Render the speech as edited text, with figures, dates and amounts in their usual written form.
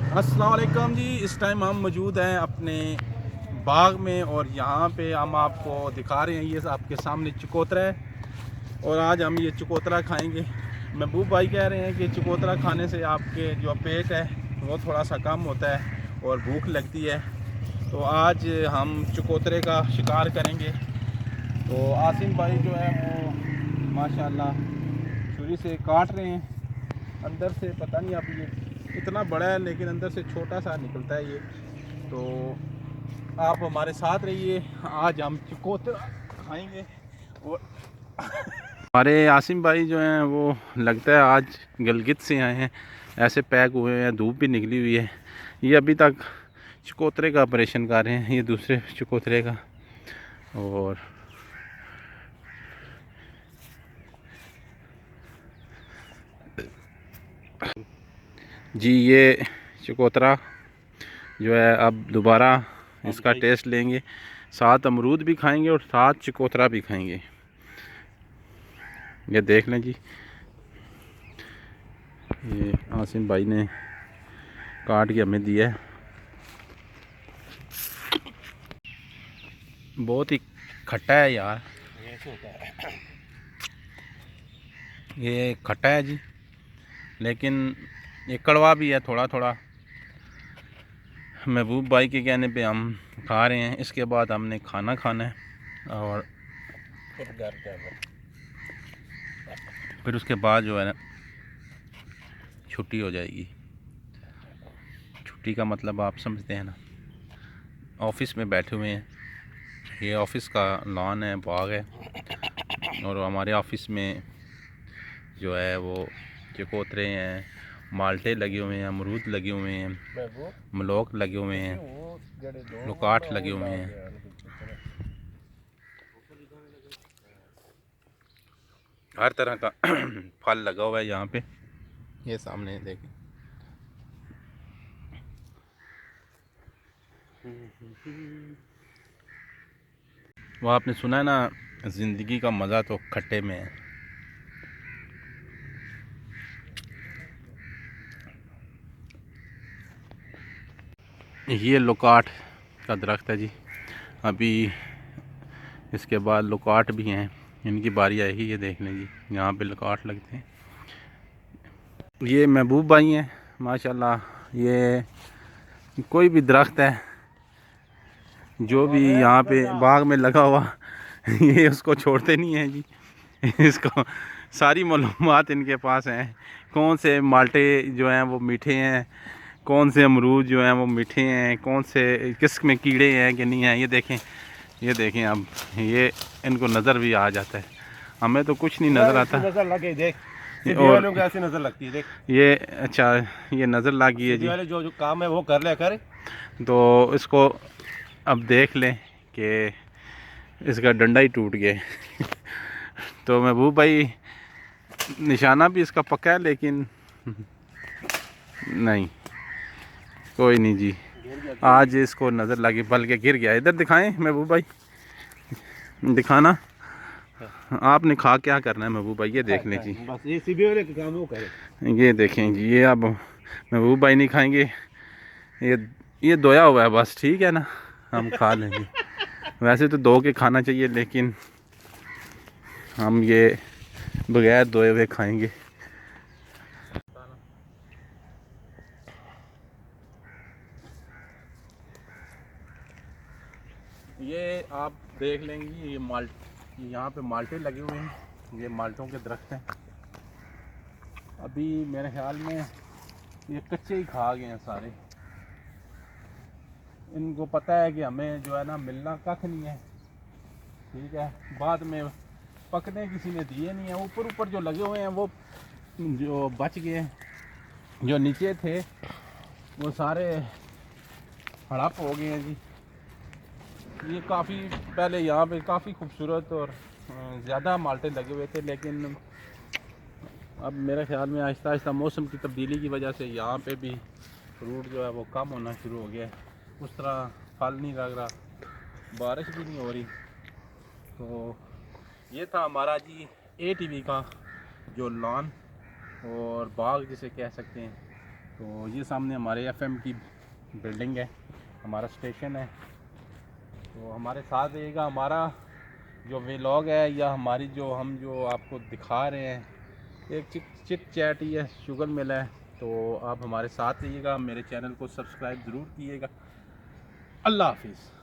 अस्सलाम वालेकुम जी। इस टाइम हम मौजूद हैं अपने बाग में और यहाँ पे हम आपको दिखा रहे हैं, ये आपके सामने चकोतरा है और आज हम ये चकोतरा खाएंगे। महबूब भाई कह रहे हैं कि चकोतरा खाने से आपके जो पेट है वो थोड़ा सा कम होता है और भूख लगती है। तो आज हम चकोतरे का शिकार करेंगे। तो आसिम भाई जो है वो माशाल्लाह छुरी से काट रहे हैं। अंदर से पता नहीं, अब ये इतना बड़ा है लेकिन अंदर से छोटा सा निकलता है ये। तो आप हमारे साथ रहिए, आज हम चकोतरा खाएंगे। और हमारे आसिम भाई जो हैं वो लगता है आज गिलगित से आए हैं, ऐसे पैक हुए हैं, धूप भी निकली हुई है। ये अभी तक चकोतरे का ऑपरेशन कर रहे हैं, ये दूसरे चकोतरे का। और जी ये चकोतरा जो है अब दोबारा इसका टेस्ट लेंगे, साथ अमरूद भी खाएंगे और साथ चकोतरा भी खाएंगे। ये देख लें जी, ये आसिम भाई ने काट के हमें दिया है। बहुत ही खट्टा है यार, ये खट्टा है जी, लेकिन ये कड़वा भी है थोड़ा थोड़ा। महबूब भाई के कहने पे हम खा रहे हैं। इसके बाद हमने खाना खाना है और फिर उसके बाद जो है ना छुट्टी हो जाएगी। छुट्टी का मतलब आप समझते हैं ना, ऑफिस में बैठे हुए हैं, ये ऑफिस का लॉन है, बाग है, और हमारे ऑफिस में जो है वो चकोतरे हैं, माल्टे लगे हुए हैं, अमरूद लगे हुए हैं, मलोक लगे हुए हैं, लोकाट लगे हुए हैं। हर तरह का फल लगा हुआ है यहाँ पे, ये सामने देखें। वो आपने सुना है ना, ज़िंदगी का मज़ा तो खट्टे में है। ये लोकाट का दरख्त है जी, अभी इसके बाद लोकाट भी हैं, इनकी बारी आएगी। ये देख लें जी, यहाँ पे लोकाट लगते हैं। ये महबूब भाई हैं माशाल्लाह, ये कोई भी दरख्त है जो भी यहाँ पे बाग में लगा हुआ ये उसको छोड़ते नहीं हैं जी। इसको सारी मालूमात इनके पास हैं, कौन से माल्टे जो हैं वो मीठे हैं, कौन से अमरूद जो हैं वो मीठे हैं, कौन से किस्म में कीड़े हैं कि नहीं हैं। ये देखें, ये देखें, अब ये इनको नज़र भी आ जाता है, हमें तो कुछ नहीं नज़र आता। नजर लगे देख, और वालों को ऐसी नजर लगती है देख। ये अच्छा, ये नज़र लग गई है जी। वाले जो जो काम है वो कर ले कर। तो इसको अब देख लें कि इसका डंडा ही टूट गया है। तो महबूब भाई निशाना भी इसका पक्का है, लेकिन नहीं, कोई नहीं जी, आज इसको नज़र लगी, बल्कि गिर गया। इधर दिखाएं महबूब भाई, दिखाना। आपने खा क्या करना है महबूब भाई, ये देख लें जी, बस ये सीबी वाले का काम वो करे। ये देखें जी, ये अब महबूब भाई नहीं खाएंगे, ये धोया हुआ है बस, ठीक है ना, हम खा लेंगे। वैसे तो धो के खाना चाहिए, लेकिन हम ये बगैर धोए हुए खाएंगे। ये आप देख लेंगे, ये यहाँ पे माल्टे लगे हुए हैं, ये माल्टों के दरख्त हैं। अभी मेरे ख्याल में ये कच्चे ही खा गए हैं सारे। इनको पता है कि हमें जो है ना मिलना कख नहीं है, ठीक है। बाद में पकने किसी ने दिए नहीं है। ऊपर ऊपर जो लगे हुए हैं वो जो बच गए, जो नीचे थे वो सारे हड़प हो गए हैं जी। ये काफ़ी पहले यहाँ पे काफ़ी खूबसूरत और ज़्यादा माल्टे लगे हुए थे, लेकिन अब मेरे ख्याल में आहिस्ता आहिस्ता मौसम की तब्दीली की वजह से यहाँ पे भी फ्रूट जो है वो कम होना शुरू हो गया है। उस तरह फल नहीं लग रहा, बारिश भी नहीं हो रही। तो ये था हमारा जी ATV का जो लॉन और बाग जिसे कह सकते हैं, तो ये सामने हमारे एफएम की बिल्डिंग है, हमारा स्टेशन है। तो हमारे साथ रहिएगा। हमारा जो व्लॉग है या हमारी जो आपको दिखा रहे हैं, एक चिट चैट ही है, शुगर मिल है। तो आप हमारे साथ रहिएगा, मेरे चैनल को सब्सक्राइब ज़रूर कीजिएगा। अल्लाह हाफिज़।